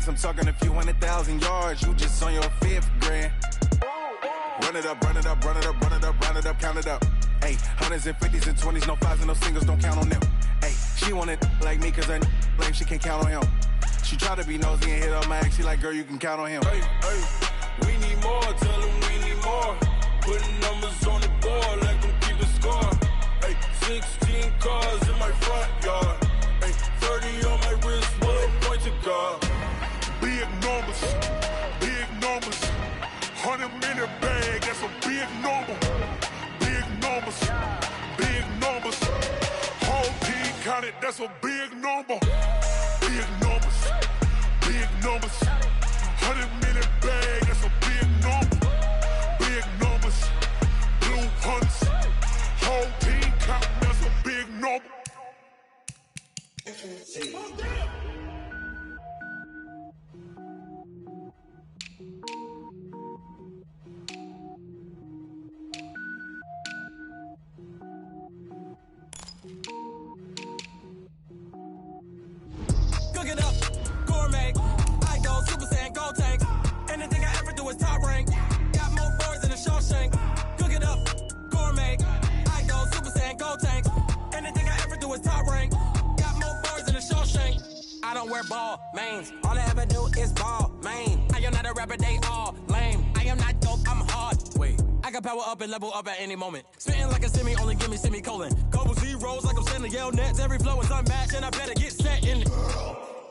I'm talking a few 100,000 yards. You just on your 5th grand. Run it up, run it up, run it up, run it up, run it up, count it up. Hey, hundreds and 50s and 20s, no 5s and no singles, don't count on them. Hey, she want it like me, cause her blame, she can't count on him. She try to be nosy and hit up my ex, she like, girl, you can count on him. Hey, hey, we need more, tell them we need more. Putting numbers on the board, let them keep the score. Hey, 16 cars in my front yard. Hey, 30 on my wrist, what a point to guard. Big numbers, 100-minute bag, that's a big number. Big numbers, whole team counted, that's a big number. Big numbers, 100-minute bag, that's a big number. Big numbers, blue hunts, whole team counting, that's a big number. Cook it up, gourmet. I go Super Saiyan, gold tank. Anything I ever do is top rank. Got more boards than a Shawshank. Cook it up, gourmet. I go Super Saiyan, gold tank. Anything I ever do is top rank. Got more boards than a Shawshank. I don't wear ball mains. All I ever do is ball main. I am not a rapper, they all lame. I am not dope, I'm hard. Wait, I can power up and level up at any moment. Spitting like a semi, only give me semicolon. Couple zeros like I'm sending yell nets. Every flow is unmatched and I better get set in.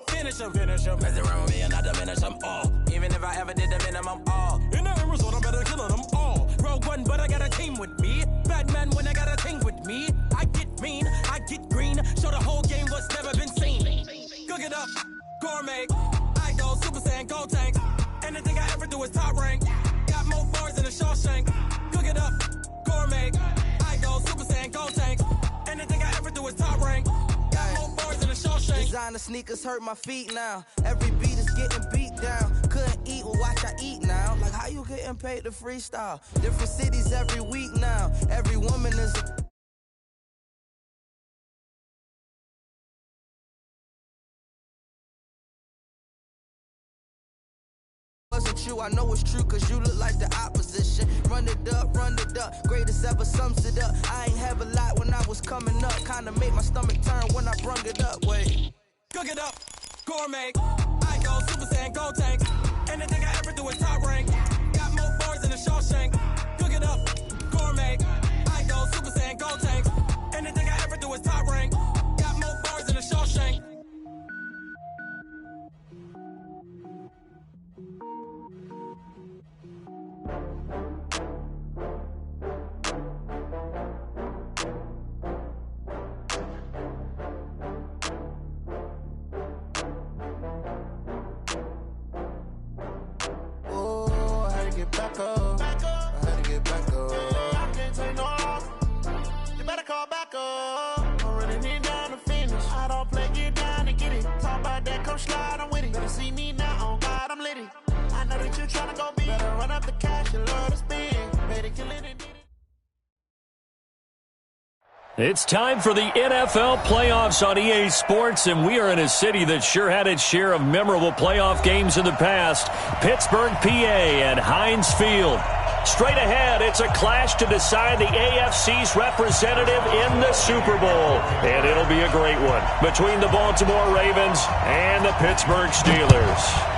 Finish them. Mess around with me and I diminish them all. Even if I ever did the minimum, all. In the end result, I'm better killing them all. Rogue One, but I got a team with me. Batman when I got a team with me. I get mean, I get green. Show the whole game what's never been seen. Cook it up, gourmet. I go Super Saiyan, gold tank. Anything I ever do is top rank. Got more bars than a Shawshank. Cook it up, gourmet. I go Super Saiyan, gold tank. Anything I ever do is top rank. Got more bars than a Shawshank. Designer sneakers hurt my feet now. Every beat is getting beat down. Couldn't eat, well watch I eat now. Like how you getting paid to freestyle? Different cities every week now. Every woman is a wasn't true, I know it's true, cause you look like the opposition. Run it up, greatest ever sums it up. I ain't have a lot when I was coming up. Kinda made my stomach turn when I brung it up, wait. Cook it up, gourmet. I go Super Saiyan, gold tank. Anything I ever do is top rank. Got more bars than a Shawshank. Cook it up, gourmet. I go Super Saiyan, gold tank. Anything I ever do is top rank. Got more bars than a Shawshank. Get back up. I had to get back up. I can't take no loss. You better call back up. I'm running it down to finish. I don't play, get down to get it. Talk about that, come slide, I'm with it. Better see me now, on God, I'm litty. I know that you tryna go big. Better run up the cash, you love to spend. Better kill it and It's time for the NFL playoffs on EA Sports, and we are in a city that sure had its share of memorable playoff games in the past. Pittsburgh, PA, and Heinz Field. Straight ahead, it's a clash to decide the AFC's representative in the Super Bowl. And it'll be a great one between the Baltimore Ravens and the Pittsburgh Steelers.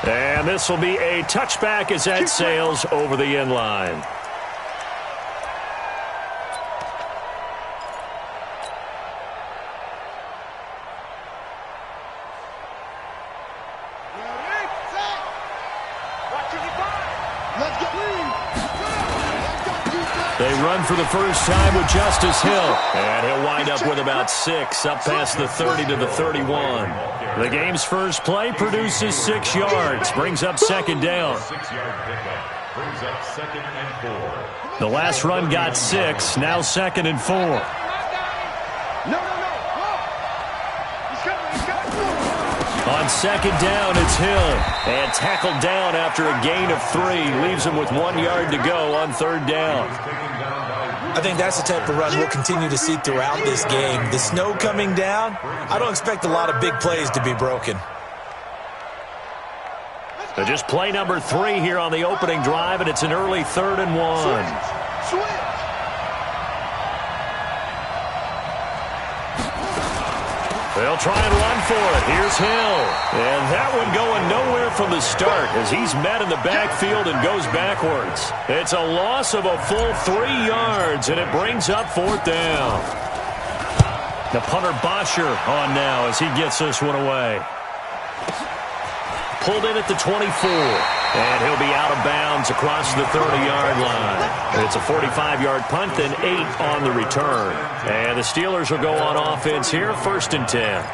And this will be a touchback as that sails over the end line. They run for the first time with Justice Hill. And he'll wind up with about 6, up past the 30 to the 31. The game's first play produces 6 yards, brings up second down. 6-yard pickup brings up 2nd and 4. The last run got 6, now 2nd and 4. On second down, it's Hill. And tackled down after a gain of 3. Leaves him with 1 yard to go on third down. Taken down by I think that's the type of run we'll continue to see throughout this game. The snow coming down, I don't expect a lot of big plays to be broken. So just play number 3 here on the opening drive, and it's an early 3rd and 1. They'll try and run for it. Here's Hill. And that one going nowhere from the start as he's met in the backfield and goes backwards. It's a loss of a full 3 yards, and it brings up 4th down. The punter Bosher on now as he gets this one away. Pulled in at the 24. And he'll be out of bounds across the 30-yard line. It's a 45-yard punt, then 8 on the return. And the Steelers will go on offense here, 1st and 10.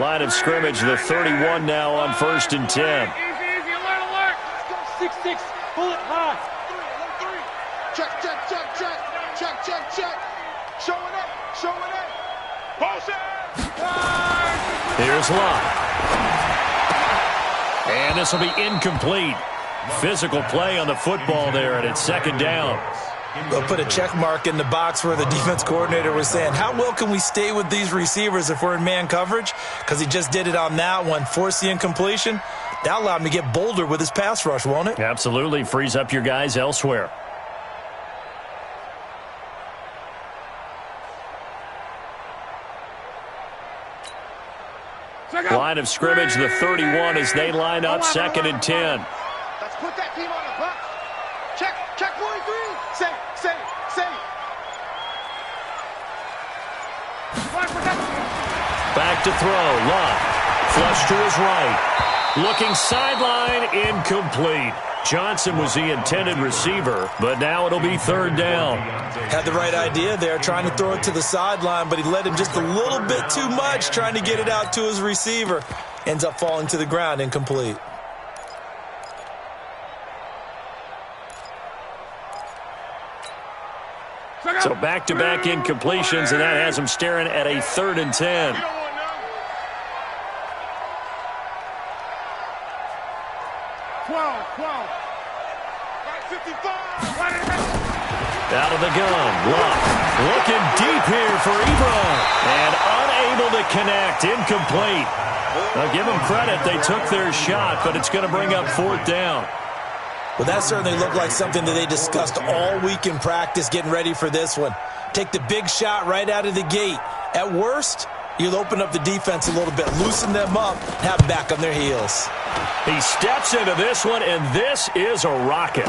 Line of scrimmage, the 31 now on 1st and 10. Easy, alert, alert. 6-6, pull it high. 3. Check. Showing up. Here's Locke. And this will be incomplete. Physical play on the football there, and it's 2nd down. They'll put a check mark in the box where the defense coordinator was saying, how well can we stay with these receivers if we're in man coverage? Because he just did it on that one, forced the incompletion. That allowed him to get bolder with his pass rush, won't it? Absolutely. Frees up your guys elsewhere. Line of scrimmage, the 31 as they line up, 2nd and 10. Let's put that team on the box. Check 43. Say. Back to throw. Locke. Flush to his right. Looking sideline, incomplete. Johnson was the intended receiver, but now it'll be 3rd down. Had the right idea there, trying to throw it to the sideline, but he led him just a little bit too much, trying to get it out to his receiver. Ends up falling to the ground, incomplete. So back-to-back incompletions, and that has him staring at a 3rd and 10. Out of the gun, Locke looking deep here for Ebron, and unable to connect, incomplete. Now give them credit, they took their shot, but it's going to bring up 4th down. Well, that certainly looked like something that they discussed all week in practice, getting ready for this one. Take the big shot right out of the gate. At worst, you'll open up the defense a little bit, loosen them up, and have them back on their heels. He steps into this one, and this is a rocket.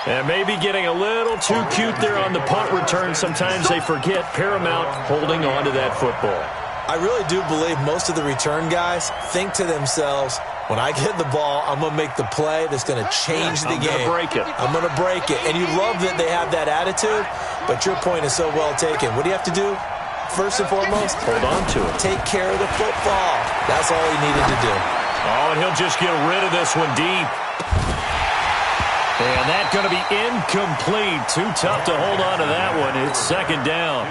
And maybe getting a little too cute there on the punt return. Sometimes they forget paramount holding on to that football. I really do believe most of the return guys think to themselves, when I get the ball, I'm going to make the play that's going to change the game. I'm going to break it. And you love that they have that attitude, but your point is so well taken. What do you have to do? First and foremost, hold on to it. Take care of the football. That's all he needed to do. Oh, and he'll just get rid of this one deep. And that's going to be incomplete. Too tough to hold on to that one. It's 2nd down.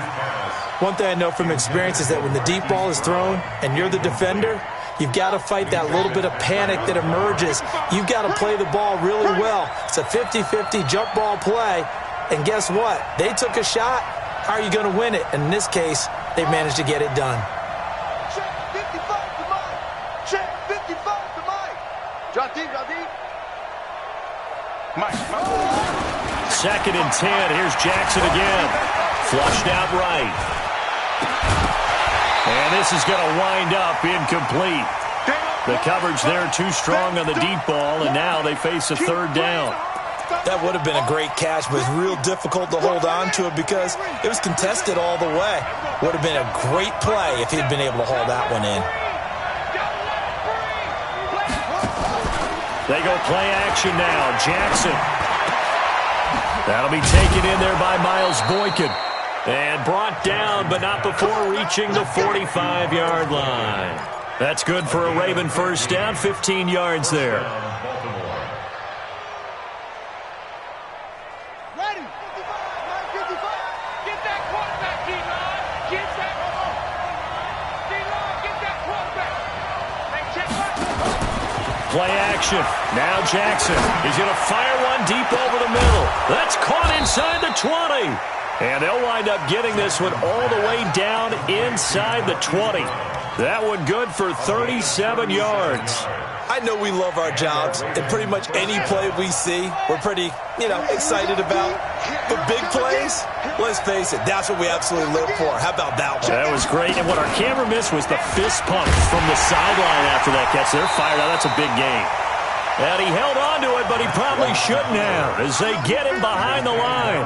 One thing I know from experience is that when the deep ball is thrown and you're the defender, you've got to fight that little bit of panic that emerges. You've got to play the ball really well. It's a 50-50 jump ball play. And guess what? They took a shot. How are you going to win it? And in this case, they managed to get it done. Check 55 to Mike. Check 55 to Mike. Drop deep. Mike. 2nd and 10. Here's Jackson again. Flushed out right. And this is going to wind up incomplete. The coverage there too strong on the deep ball, and now they face a 3rd down. That would have been a great catch, but it's real difficult to hold on to it because it was contested all the way. Would have been a great play if he'd been able to haul that one in. They go play action now. Jackson. That'll be taken in there by Miles Boykin. And brought down, but not before reaching the 45-yard line. That's good for a Raven 1st down, 15 yards there. Ready. 55, Play action. Now Jackson. He's going to fire one deep over the middle. That's caught inside the 20. And they'll wind up getting this one all the way down inside the 20. That one good for 37 yards. I know we love our jobs, and pretty much any play we see, we're pretty, excited about. But big plays, let's face it, that's what we absolutely live for. How about that one? That was great, and what our camera missed was the fist pump from the sideline after that catch. They're fired out. That's a big gain. And he held on to it, but he probably shouldn't have as they get him behind the line.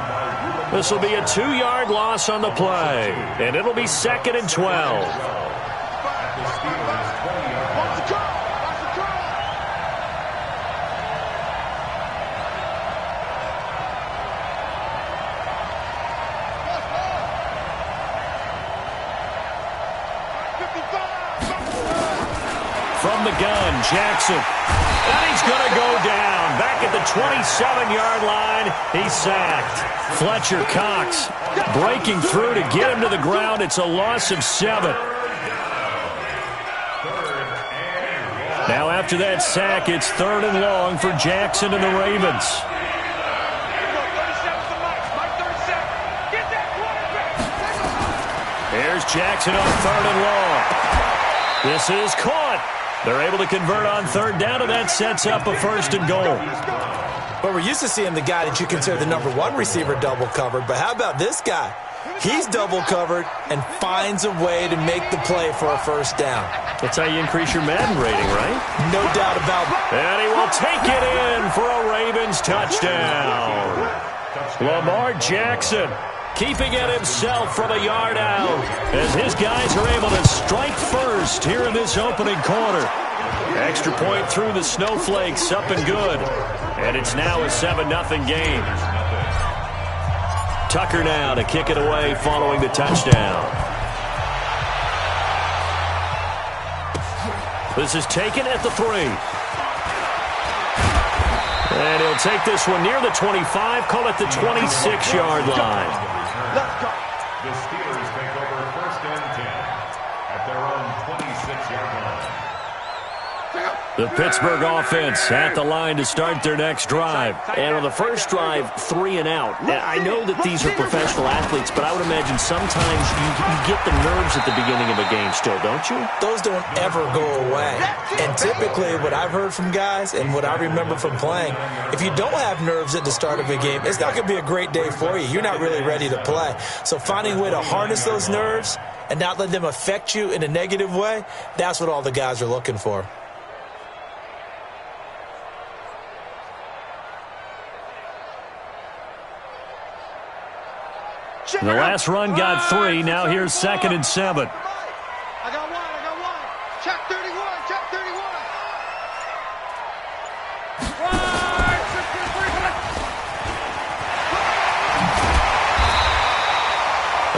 This will be a 2-yard loss on the play, and it'll be 2nd and 12. From the gun, Jackson. And he's going to go down. Back at the 27-yard line, he's sacked. Fletcher Cox breaking through to get him to the ground. It's a loss of 7. Now after that sack, it's 3rd and long for Jackson and the Ravens. Here's Jackson on 3rd and long. This is caught. They're able to convert on 3rd down, and that sets up a 1st and goal. But we're used to seeing the guy that you consider the number 1 receiver double covered. But how about this guy? He's double covered and finds a way to make the play for a 1st down. That's how you increase your Madden rating, right? No doubt about it. And he will take it in for a Ravens touchdown. Lamar Jackson keeping it himself from a yard out as his guys are able to strike first here in this opening quarter. Extra point through the snowflakes, up and good. And it's now a 7-0 game. Tucker now to kick it away following the touchdown. This is taken at the 3. And he'll take this one near the 25, call it the 26-yard line. The Steelers take over 1st and 10 at their own 26-yard line. The Pittsburgh offense at the line to start their next drive. And on the first drive, 3 and out. Now, I know that these are professional athletes, but I would imagine sometimes you get the nerves at the beginning of a game still, don't you? Those don't ever go away. And typically what I've heard from guys and what I remember from playing, if you don't have nerves at the start of a game, it's not going to be a great day for you. You're not really ready to play. So finding a way to harness those nerves and not let them affect you in a negative way, that's what all the guys are looking for. The last run got 3. Now here's 2nd and 7. I got one. Check 31.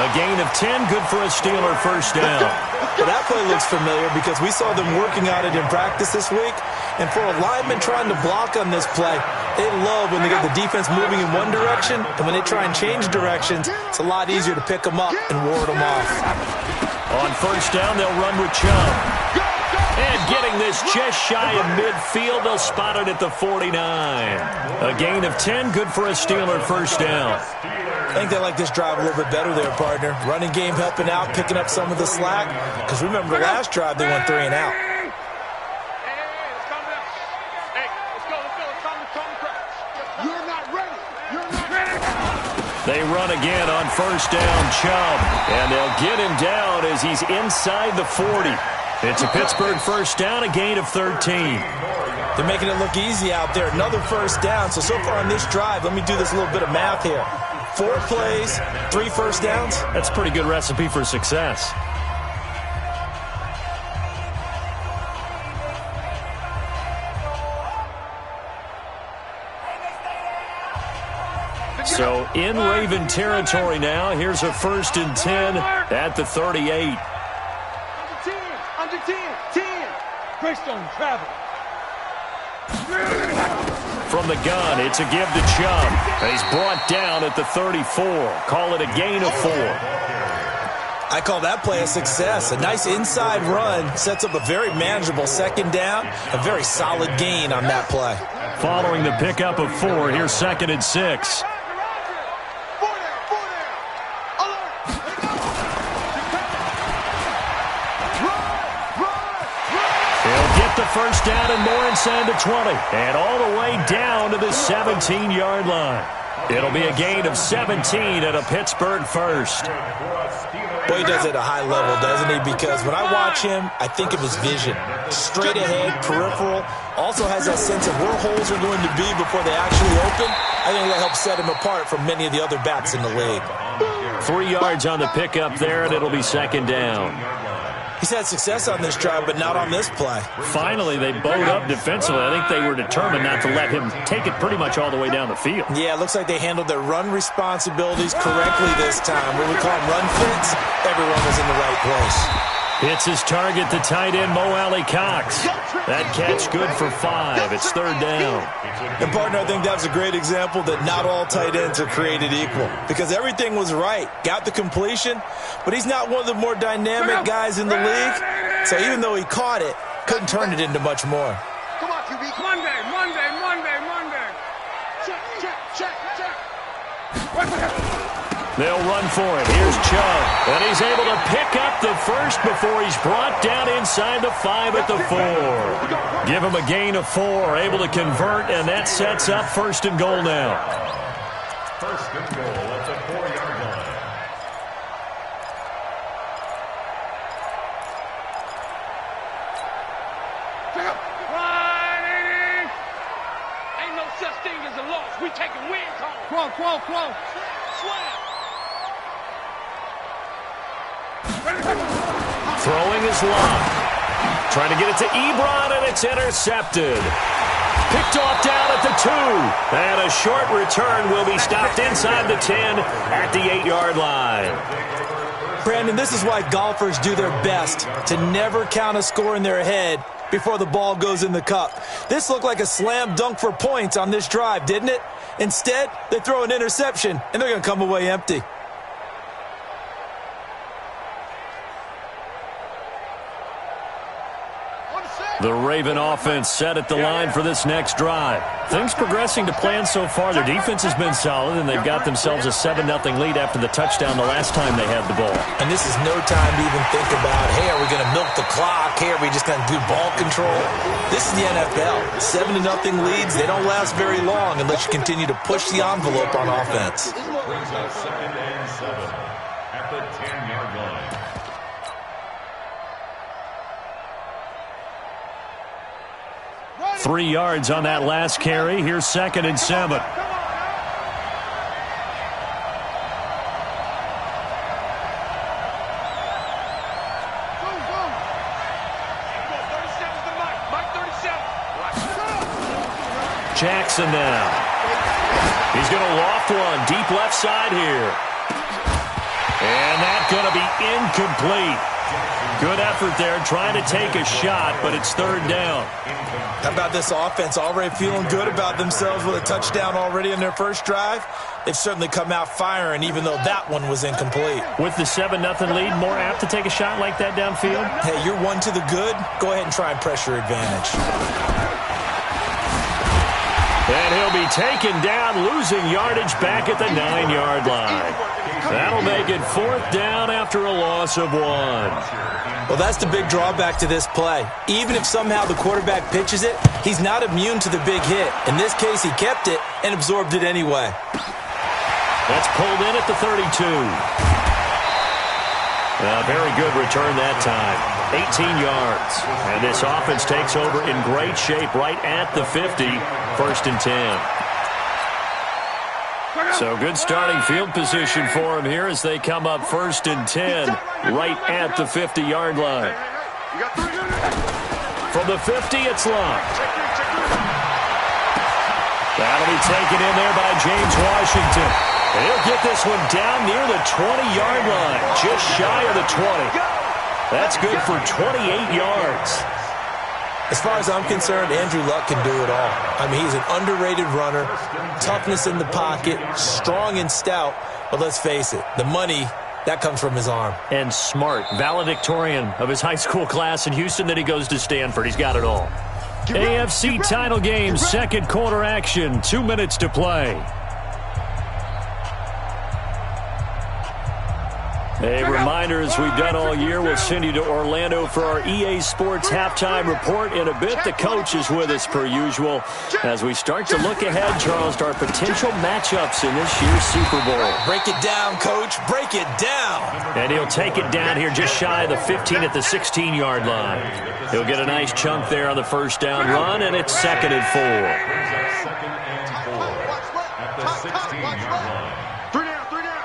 A gain of 10, good for a Steeler 1st down. Well, that play looks familiar because we saw them working on it in practice this week. And for a lineman trying to block on this play, they love when they get the defense moving in one direction. And when they try and change directions, it's a lot easier to pick them up and ward them off. On 1st down, they'll run with Chubb. And getting this just shy of midfield, they'll spot it at the 49. A gain of 10, good for a Steeler 1st down. I think they like this drive a little bit better there, partner. Running game helping out, picking up some of the slack. Because remember, the last drive, they went 3 and out. They run again on 1st down, Chubb. And they'll get him down as he's inside the 40. It's a Pittsburgh 1st down, a gain of 13. They're making it look easy out there. Another 1st down. So far on this drive, let me do this little bit of math here. 4 plays, 3 1st downs. That's a pretty good recipe for success. So in Raven territory now. Here's a 1st and 10 at the 38. Under 10. Greystone, travel. From the gun, it's a give to Chubb. He's brought down at the 34. Call it a gain of 4. I call that play a success. A nice inside run sets up a very manageable second down, a very solid gain on that play. Following the pickup of 4, here's 2nd and 6. He'll get the first down and more inside the 20. And all the way down to the 17-yard line. It'll be a gain of 17 at a Pittsburgh first. Boy, he does it at a high level, doesn't he? Because when I watch him, I think of his vision. Straight ahead, peripheral. Also has that sense of where holes are going to be before they actually open. I think that helps set him apart from many of the other backs in the league. 3 yards on the pickup there, and it'll be 2nd down. He's had success on this drive, but not on this play. Finally, they bowed up defensively. I think they were determined not to let him take it pretty much all the way down the field. Yeah, it looks like they handled their run responsibilities correctly this time. What we call them run fits, everyone was in the right place. Hits his target, the tight end, Mo Alley-Cox. That catch good for 5. It's 3rd down. And, partner, I think that was a great example that not all tight ends are created equal. Because everything was right. Got the completion, but he's not one of the more dynamic guys in the league. So even though he caught it, couldn't turn it into much more. Come on, QB. Monday. Check. They'll run for it. Here's Chubb. And he's able to pick up the first before he's brought down inside the 5 at the 4. Give him a gain of 4. Able to convert, and that sets up 1st and goal now. 1st and goal at the 4-yard line. Running. Ain't no such thing as a loss. We taking wins home. Quo. Slam. Throwing his lock. Trying to get it to Ebron, and it's intercepted. Picked off down at the 2. And a short return will be stopped inside the 10 at the 8-yard line. Brandon, this is why golfers do their best to never count a score in their head before the ball goes in the cup. This looked like a slam dunk for points on this drive, didn't it? Instead, they throw an interception, and they're going to come away empty. The Raven offense set at the line for this next drive. Things progressing to plan so far. Their defense has been solid, and they've got themselves a 7-0 lead after the touchdown the last time they had the ball. And this is no time to even think about, hey, are we going to milk the clock? Hey, are we just going to do ball control? This is the NFL. 7-0 leads, they don't last very long unless you continue to push the envelope on offense. Brings up 2nd and 7 at the 10-yard line. 3 yards on that last carry. Here's 2nd and 7. Jackson now. He's going to loft one deep left side here. And that's going to be incomplete. Good effort there, trying to take a shot, but it's 3rd down. How about this offense already feeling good about themselves with a touchdown already in their first drive? They've certainly come out firing, even though that one was incomplete. With the 7-0 lead, more apt to take a shot like that downfield? Hey, you're one to the good. Go ahead and try and press your advantage. And he'll be taken down, losing yardage back at the 9-yard line. That'll make it 4th down after a loss of 1. Well, that's the big drawback to this play. Even if somehow the quarterback pitches it, he's not immune to the big hit. In this case, he kept it and absorbed it anyway. That's pulled in at the 32. Very good return that time. 18 yards. And this offense takes over in great shape right at the 50. 1st and 10. So good starting field position for him here as they come up 1st and 10 right at the 50-yard line. From the 50, it's locked. That'll be taken in there by James Washington. And he'll get this one down near the 20-yard line, just shy of the 20. That's good for 28 yards. As far as I'm concerned, Andrew Luck can do it all. I mean, he's an underrated runner, toughness in the pocket, strong and stout. But let's face it, the money That comes from his arm. And smart, valedictorian of his high school class in Houston. Then he goes to Stanford. He's got it all. AFC title game, second quarter action. 2 minutes to play. A reminder, as we've done all year, we'll send you to Orlando for our EA Sports halftime report in a bit. The coach is with us per usual as we start to look ahead, Charles, to our potential matchups in this year's Super Bowl. Break it down, Coach. Break it down. And he'll take it down here just shy of the 15 at the 16-yard line. He'll get a nice chunk there on the first down run, and it's 2nd and 4. Second and 4 at the 16-yard line. 3 down.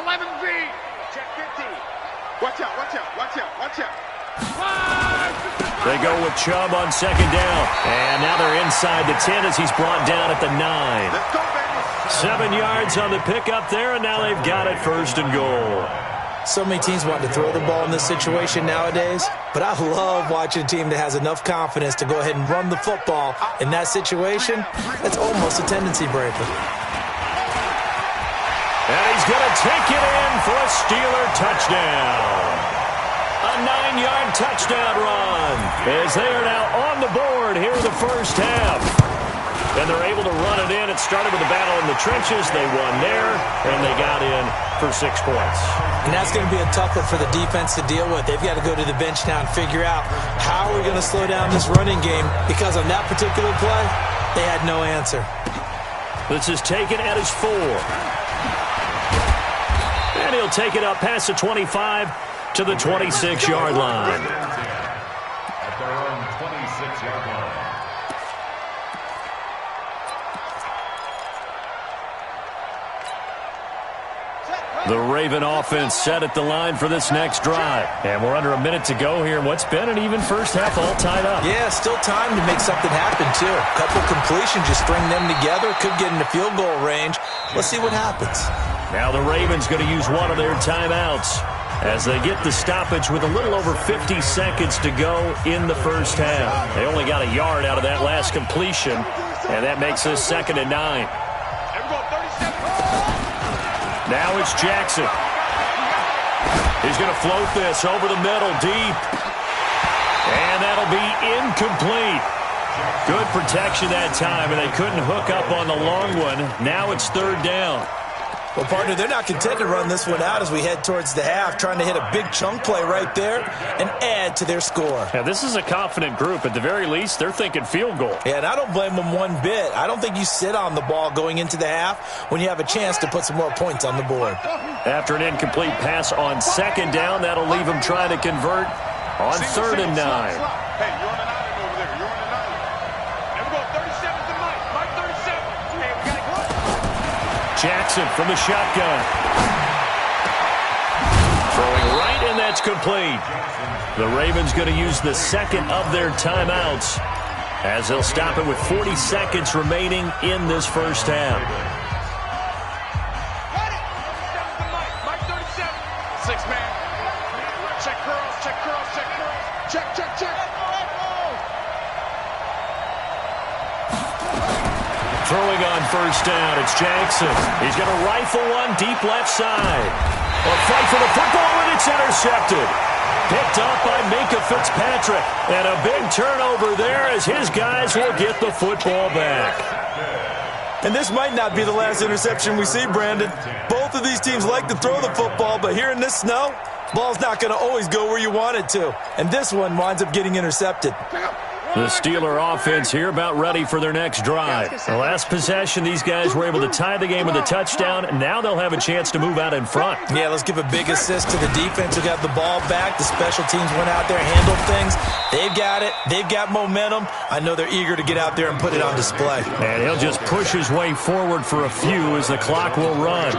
11 feet. Check 50. Watch out, watch out, watch out, watch out. They go with Chubb on 2nd down. And now they're inside the 10 as he's brought down at the 9. Let's go, baby. 7 yards on the pickup there, and now they've got it 1st and goal. So many teams want to throw the ball in this situation nowadays, but I love watching a team that has enough confidence to go ahead and run the football. In that situation, that's almost a tendency breaker. And he's going to take it in for a Steeler touchdown. A 9-yard touchdown run as they are now on the board here in the first half. And they're able to run it in. It started with a battle in the trenches. They won there, and they got in for 6 points. And that's going to be a tough one for the defense to deal with. They've got to go to the bench now and figure out how are we going to slow down this running game, because on that particular play, they had no answer. This is taken at his 4. And he'll take it up past the 25 to the 26-yard line. At their own 26-yard line. The Raven offense set at the line for this next drive. And we're under a minute to go here. What's been an even first half all tied up. Yeah, still time to make something happen, too. A couple completions, just string them together. Could get into field goal range. Let's see what happens. Now the Ravens going to use one of their timeouts as they get the stoppage with a little over 50 seconds to go in the first half. They only got a yard out of that last completion, and that makes this 2nd and 9. Now it's Jackson. He's going to float this over the middle, deep. And that'll be incomplete. Good protection that time, and they couldn't hook up on the long one. Now it's 3rd down. Well, partner, they're not content to run this one out as we head towards the half, trying to hit a big chunk play right there and add to their score. Yeah, this is a confident group. At the very least, they're thinking field goal. Yeah, and I don't blame them one bit. I don't think you sit on the ball going into the half when you have a chance to put some more points on the board. After an incomplete pass on 2nd down, that'll leave them trying to convert on 3rd and 9. Hey, you're on an island over there. You're on an island. Never go 37 to Mike. Mike 37. Hey, we got to go. Jackson from the shotgun. Throwing right, and that's complete. The Ravens going to use the 2nd of their timeouts as they'll stop it with 40 seconds remaining in this first half. Mike 37. 6-man. Check curls, check curls, check curls. Check, check, check. Throwing on 1st down, it's Jackson. He's going to rifle one deep left side. A fight for the football, and it's intercepted. Picked up by Minka Fitzpatrick. And a big turnover there as his guys will get the football back. And this might not be the last interception we see, Brandon. Both of these teams like to throw the football, but here in this snow, ball's not going to always go where you want it to. And this one winds up getting intercepted. The Steeler offense here about ready for their next drive. The last possession, these guys were able to tie the game with a touchdown, and now they'll have a chance to move out in front. Yeah, let's give a big assist to the defense who got the ball back. The special teams went out there, handled things. They've got it. They've got momentum. I know they're eager to get out there and put it on display. And he'll just push his way forward for a few as the clock will run.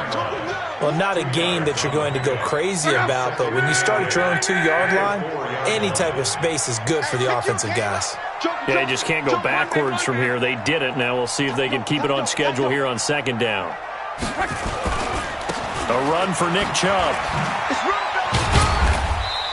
Well, not a game that you're going to go crazy about, but when you start at your own 2-yard line, any type of space is good for the offensive guys. Yeah, they just can't go backwards from here. They did it. Now we'll see if they can keep it on schedule here on 2nd down. A run for Nick Chubb.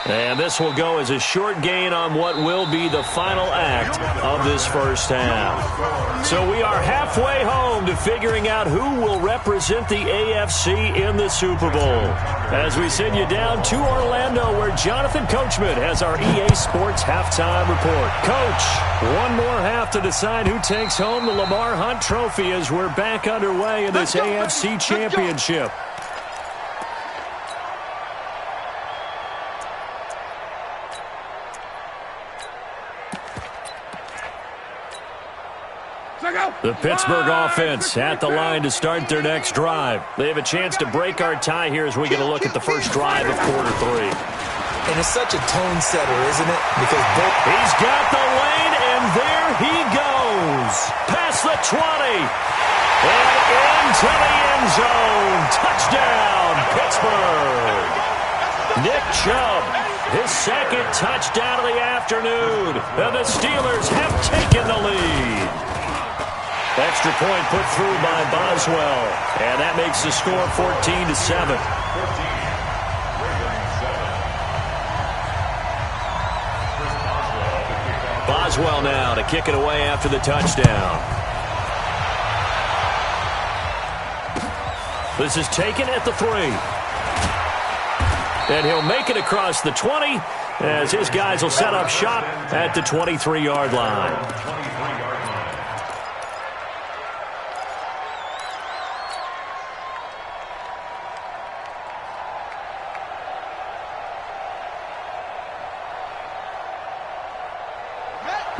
And this will go as a short gain on what will be the final act of this first half. So we are halfway home to figuring out who will represent the AFC in the Super Bowl. As we send you down to Orlando, where Jonathan Coachman has our EA Sports halftime report. Coach, one more half to decide who takes home the Lamar Hunt Trophy as we're back underway in this AFC Championship. The Pittsburgh offense at the line to start their next drive. They have a chance to break our tie here as we get a look at the first drive of quarter 3. And it's such a tone setter, isn't it? Because he's got the lane, and there he goes. Past the 20. And into the end zone. Touchdown, Pittsburgh. Nick Chubb, his second touchdown of the afternoon. And the Steelers have taken the lead. Extra point put through by Boswell. And that makes the score 14-7. Boswell now to kick it away after the touchdown. This is taken at the 3. And he'll make it across the 20 as his guys will set up shop at the 23-yard line.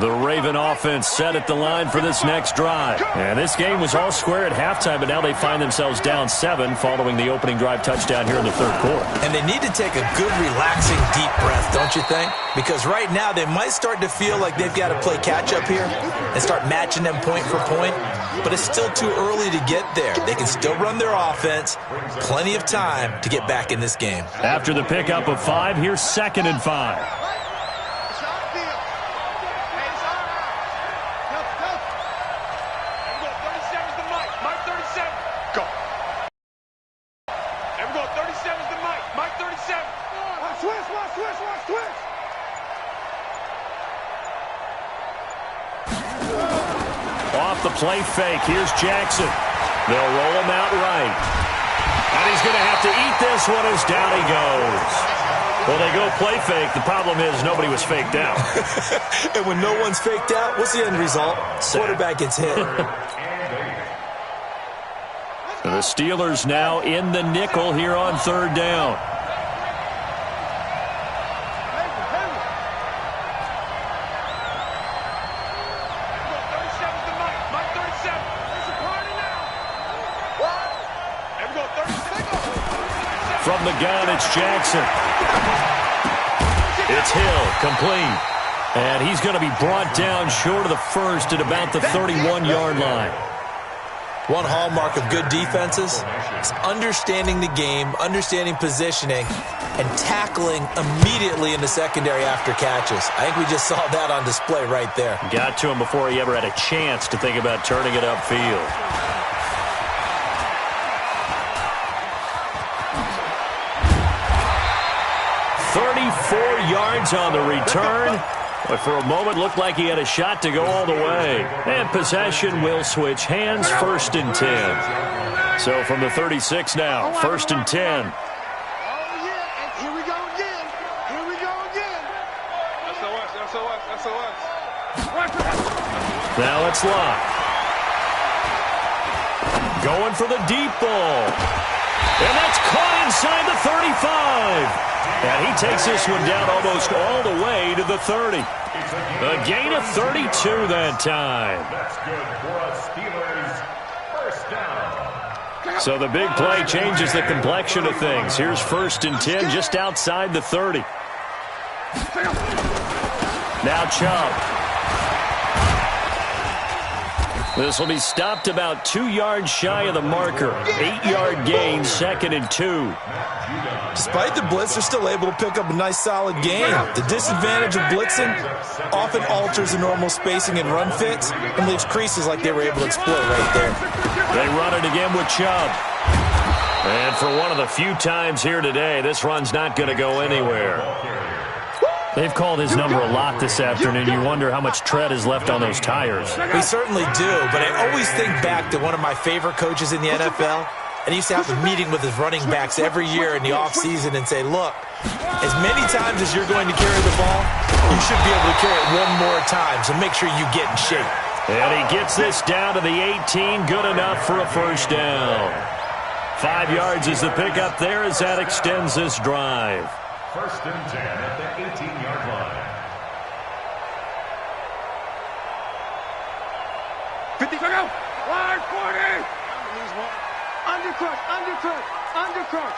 The Raven offense set at the line for this next drive. And this game was all square at halftime, but now they find themselves down 7 following the opening drive touchdown here in the third quarter. And they need to take a good, relaxing, deep breath, don't you think? Because right now they might start to feel like they've got to play catch-up here and start matching them point for point. But it's still too early to get there. They can still run their offense. Plenty of time to get back in this game. After the pickup of 5, here's 2nd and 5. The play fake. Here's Jackson. They'll roll him out right. And he's going to have to eat this one as down he goes. Well, they go play fake. The problem is nobody was faked out. And when no one's faked out, what's the end result? Quarterback gets hit. The Steelers now in the nickel here on 3rd down. From the gun, it's Jackson. It's Hill, complete. And he's going to be brought down short of the first at about the 31-yard line. One hallmark of good defenses is understanding the game, understanding positioning, and tackling immediately in the secondary after catches. I think we just saw that on display right there. Got to him before he ever had a chance to think about turning it upfield. 34 yards on the return. But for a moment, looked like he had a shot to go all the way. And possession will switch hands, 1st and 10. So from the 36 now, 1st and 10. Here we go again. Here we go again. SOS. Now it's locked. Going for the deep ball. And that's caught inside the 35. And he takes this one down almost all the way to the 30. A gain of 32 that time. That's good for a Steelers first down. So the big play changes the complexion of things. Here's 1st and 10 just outside the 30. Now Chubb. This will be stopped about 2 yards shy of the marker. 8-yard gain, 2nd and 2. Despite the blitz, they're still able to pick up a nice, solid gain. The disadvantage of blitzing often alters the normal spacing and run fits and leaves creases like they were able to exploit right there. They run it again with Chubb. And for one of the few times here today, this run's not going to go anywhere. They've called his number a lot this afternoon. You wonder how much tread is left on those tires. We certainly do, but I always think back to one of my favorite coaches in the NFL, and he used to have a meeting with his running backs every year in the offseason and say, look, as many times as you're going to carry the ball, you should be able to carry it one more time, so make sure you get in shape. And he gets this down to the 18, good enough for a first down. 5 yards is the pickup there as that extends this drive. First and 10 at the 18-yard line. 50, go! Line 40! Undercut, undercut, undercut.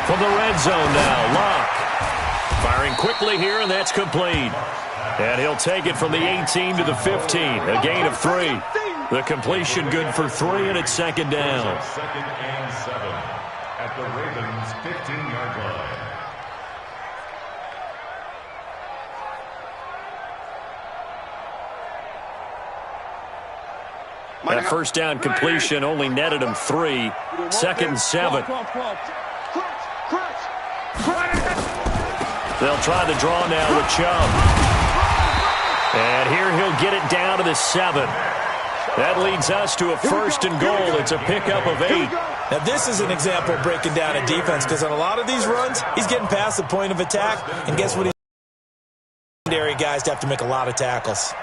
From the red zone now, Locke. Firing quickly here, and that's complete. And he'll take it from the 18 to the 15, a gain of 3. The completion good for 3, and it's second down. Second and 7 at the Ravens' 15-yard line. That first down completion only netted him 3. Second and 7. They'll try the draw now with Chubb. And here he'll get it down to the 7. That leads us to a first and goal. It's a pickup of 8. Now, this is an example of breaking down a defense, because on a lot of these runs, he's getting past the point of attack, and guess what? He's secondary guys to have to make a lot of tackles.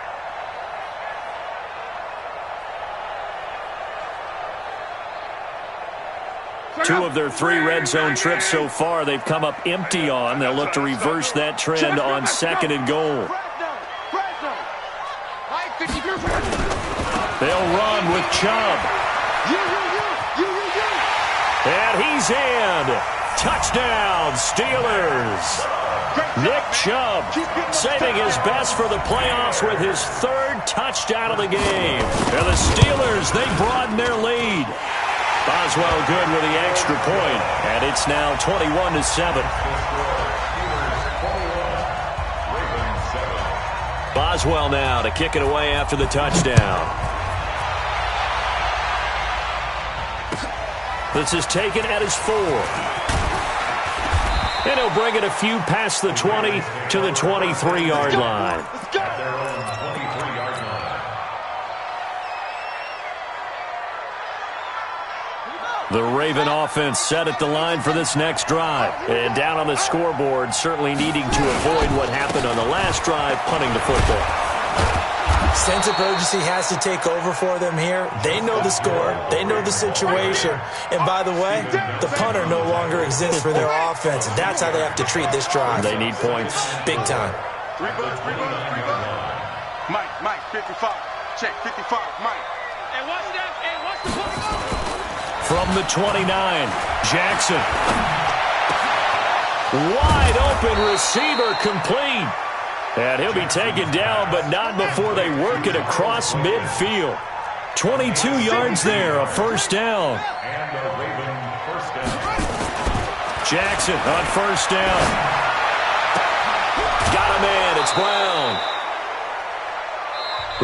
Two of their 3 red zone trips so far they've come up empty on. They'll look to reverse that trend on second and goal. They'll run with Chubb. And he's in. Touchdown, Steelers. Nick Chubb saving his best for the playoffs with his 3rd touchdown of the game. And the Steelers, they broaden their lead. Boswell good with the extra point, and it's now 21-7. Boswell now to kick it away after the touchdown. This is taken at his 4. And he'll bring it a few past the 20 to the 23-yard line. The Raven offense set at the line for this next drive. And down on the scoreboard, certainly needing to avoid what happened on the last drive, punting the football. Sense of urgency has to take over for them here. They know the score. They know the situation. And by the way, the punter no longer exists for their offense. And that's how they have to treat this drive. They need points. Big time. Mike, 55. Check, 55, Mike. And what's that? And what's the point? From the 29, Jackson. Wide open receiver complete. And he'll be taken down, but not before they work it across midfield. 22 yards there, a first down. And a Raven first down. Jackson on first down. Got a man, it's Brown.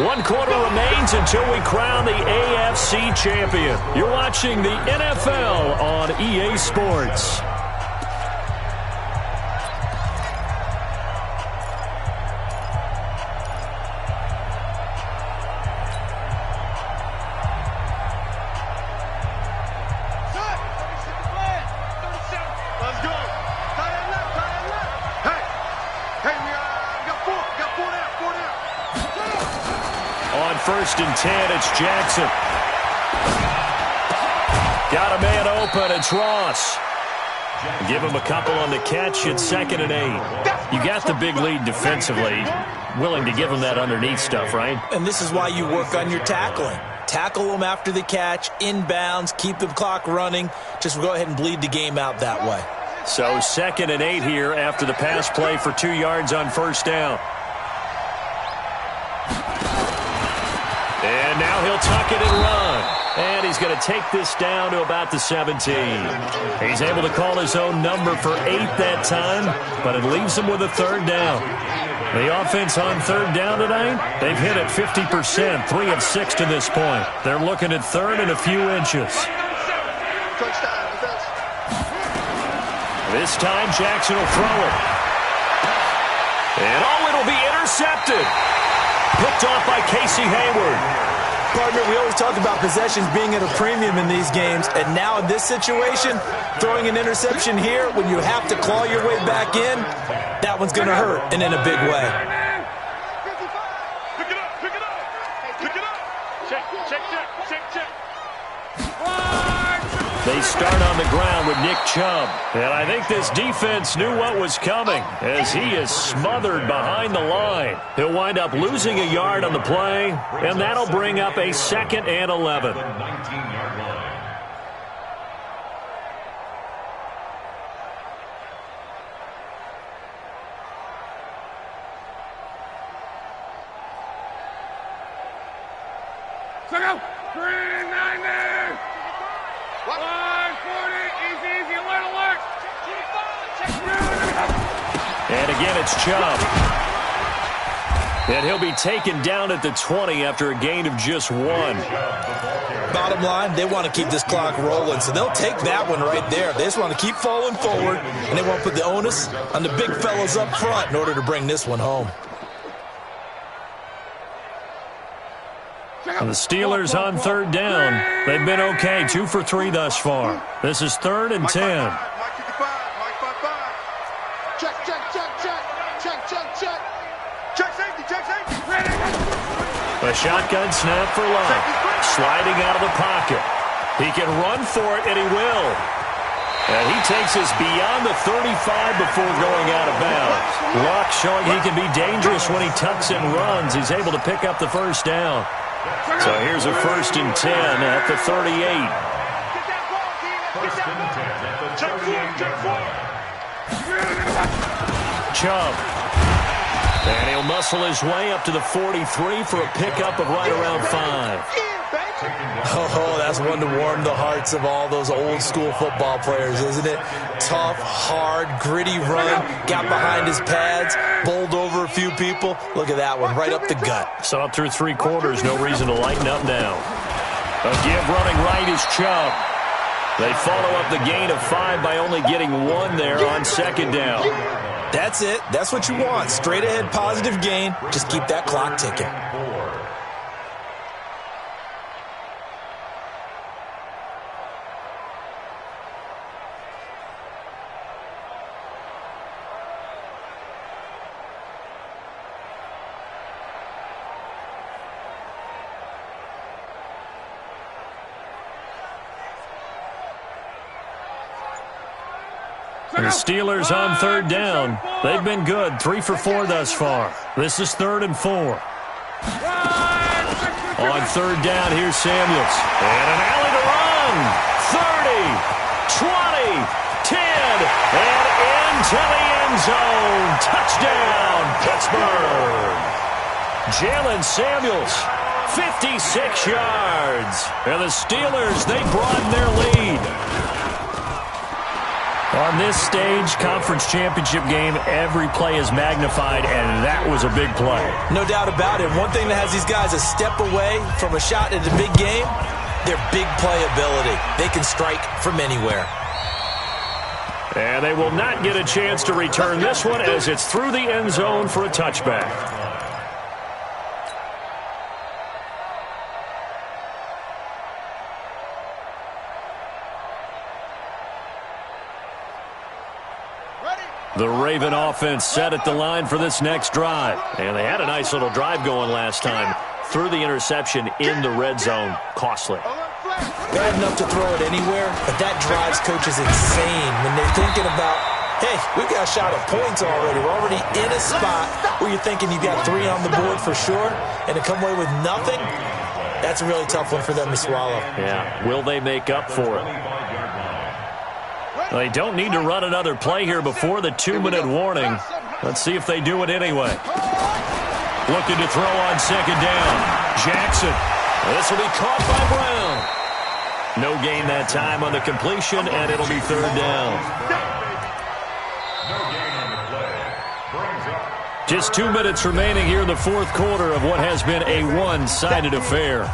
1 quarter remains until we crown the AFC champion. You're watching the NFL on EA Sports. First and 10, it's Jackson. Got a man open, it's Ross. Give him a couple on the catch, it's second and 8. You got the big lead defensively. Willing to give him that underneath stuff, right? And this is why you work on your tackling. Tackle them after the catch, inbounds, keep the clock running. Just go ahead and bleed the game out that way. So second and 8 here after the pass play for 2 yards on first down. And now he'll tuck it and run. And he's going to take this down to about the 17. He's able to call his own number for 8 that time, but it leaves him with a third down. The offense on third down tonight, they've hit it 50%, 3 of 6 to this point. They're looking at third and a few inches. This time, Jackson will throw it. And it'll be intercepted. Picked off by Casey Hayward. Partner, we always talk about possessions being at a premium in these games, and now in this situation, throwing an interception here when you have to claw your way back in, that one's going to hurt, and in a big way. Pick it up, pick it up, pick it up. Check, check, check, check, check. They start on the ground with Nick Chubb. And I think this defense knew what was coming as he is smothered behind the line. He'll wind up losing a yard on the play, and that'll bring up a 2nd and 11. The 19-yard line. Check out. 390. 140. Easy, alert, alert. And again, it's Chubb. And he'll be taken down at the 20 after a gain of just 1. Bottom line, they want to keep this clock rolling, so they'll take that one right there. They just want to keep falling forward, and they want to put the onus on the big fellas up front in order to bring this one home. And the Steelers on 3rd down. They've been okay, 2 for 3 thus far. This is 3rd and 10. Mike 55, Mike 55. Check, check, check, check. Check, check, check. Check safety, check safety. A shotgun snap for Love. Sliding out of the pocket. He can run for it, and he will. And he takes us beyond the 35 before going out of bounds. Luck showing he can be dangerous when he tucks and runs. He's able to pick up the 1st down. So here's a 1st and 10 at the 38. 1st and 10 at the 38-yard line. Chubb. And he'll muscle his way up to the 43 for a pickup of right around 5. Oh, that's one to warm the hearts of all those old school football players, isn't it? Tough, hard, gritty run, got behind his pads, bowled over a few people. Look at that one, right up the gut. So up through 3 quarters, no reason to lighten up now. A give running right is Chubb. They follow up the gain of 5 by only getting 1 there on 2nd down. That's it. That's what you want. Straight ahead positive gain. Just keep that clock ticking. And the Steelers on 3rd down. They've been good, 3 for 4 thus far. This is 3rd and 4. On 3rd down, here's Samuels. And an alley to run. 30, 20, 10, and into the end zone. Touchdown, Pittsburgh. Jalen Samuels, 56 yards. And the Steelers, they broaden their lead. On this stage, conference championship game, every play is magnified, and that was a big play. No doubt about it. One thing that has these guys a step away from a shot at a big game, their big play ability. They can strike from anywhere. And they will not get a chance to return this one as it's through the end zone for a touchback. The Raven offense set at the line for this next drive. And they had a nice little drive going last time. Threw the interception in the red zone. Costly. Bad enough to throw it anywhere, but that drives coaches insane when they're thinking about, hey, we've got a shot at points already. We're already in a spot where you're thinking you got 3 on the board for sure, and to come away with nothing, that's a really tough one for them to swallow. Yeah, will they make up for it? They don't need to run another play here before the 2-minute warning. Let's see if they do it anyway. Looking to throw on 2nd down. Jackson. This will be caught by Brown. No gain that time on the completion, and it'll be 3rd down. Just 2 minutes remaining here in the 4th quarter of what has been a one-sided affair.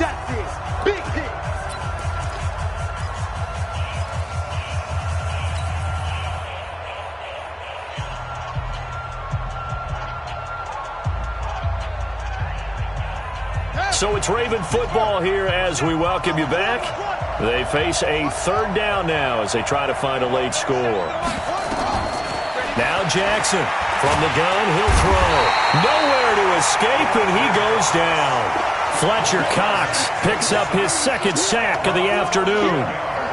So it's Raven football here as we welcome you back. They face a third down now as they try to find a late score. Now Jackson from the gun, he'll throw. Nowhere to escape, and he goes down. Fletcher Cox picks up his second sack of the afternoon.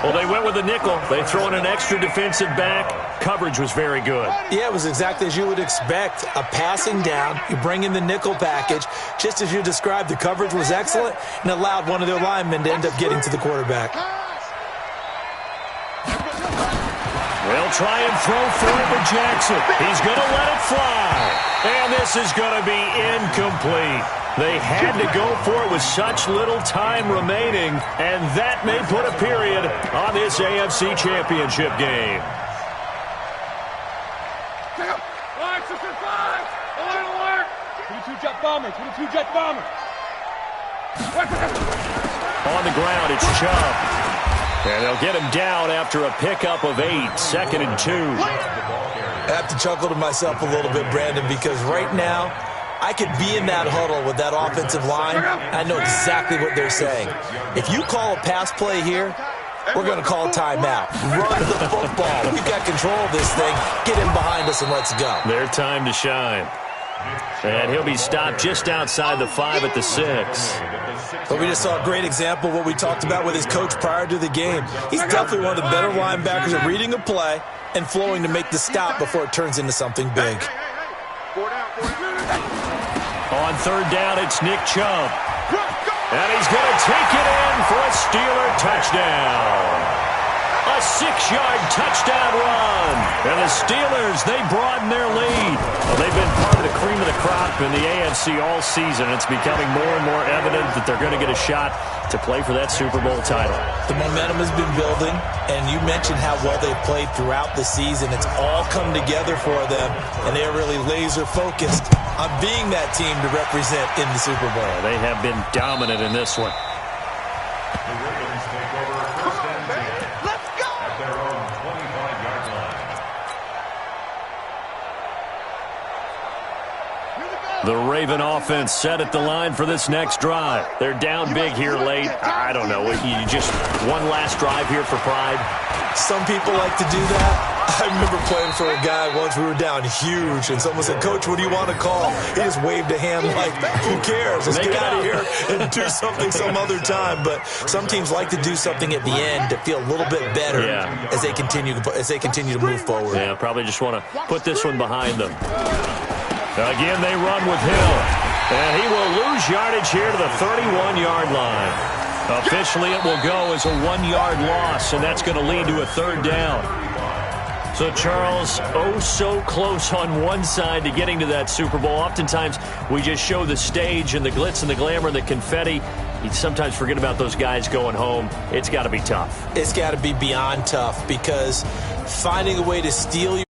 Well, they went with a nickel. They throw in an extra defensive back. Coverage was very good. Yeah, it was exactly as you would expect. A passing down. You bring in the nickel package. Just as you described, the coverage was excellent and allowed one of their linemen to end up getting to the quarterback. They'll try and throw for it with Jackson. He's going to let it fly. And this is going to be incomplete. They had to go for it with such little time remaining, and that may put a period on this AFC Championship game. Alert, 65! Alert, alert! 22 jet bomber, 22 jet bomber. On the ground, it's Chubb. And they'll get him down after a pickup of 8, 2nd and 2. I have to chuckle to myself a little bit, Brandon, because right now, I could be in that huddle with that offensive line. I know exactly what they're saying. If you call a pass play here, we're going to call a timeout. Run the football. We've got control of this thing. Get him behind us and let's go. Their time to shine. And he'll be stopped just outside the 5 at the 6. But we just saw a great example of what we talked about with his coach prior to the game. He's definitely one of the better linebackers at reading a play and flowing to make the stop before it turns into something big. On third down, it's Nick Chubb. And he's going to take it in for a Steeler touchdown. A 6-yard touchdown run. And the Steelers, they broaden their lead. Well, they've been part of the cream of the crop in the AFC all season. It's becoming more and more evident that they're going to get a shot to play for that Super Bowl title. The momentum has been building, and you mentioned how well they've played throughout the season. It's all come together for them, and they are really laser-focused on being that team to represent in the Super Bowl. They have been dominant in this one. The Ravens take over first and 10 at their own 25-yard line. The Raven offense set at the line for this next drive. They're down big here late. I don't know. You just one last drive here for pride. Some people like to do that. I remember playing for a guy once. We were down huge, and someone said, "Coach, what do you want to call?" He just waved a hand like, "Who cares? Let's get out of here and do something some other time." But some teams like to do something at the end to feel a little bit better as they continue to move forward. Yeah, probably just want to put this one behind them. Again, they run with Hill, and he will lose yardage here to the 31-yard line. Officially, it will go as a 1-yard loss, and that's going to lead to a third down. So, Charles, oh so close on one side to getting to that Super Bowl. Oftentimes, we just show the stage and the glitz and the glamour and the confetti. You sometimes forget about those guys going home. It's got to be tough. It's got to be beyond tough, because finding a way to steal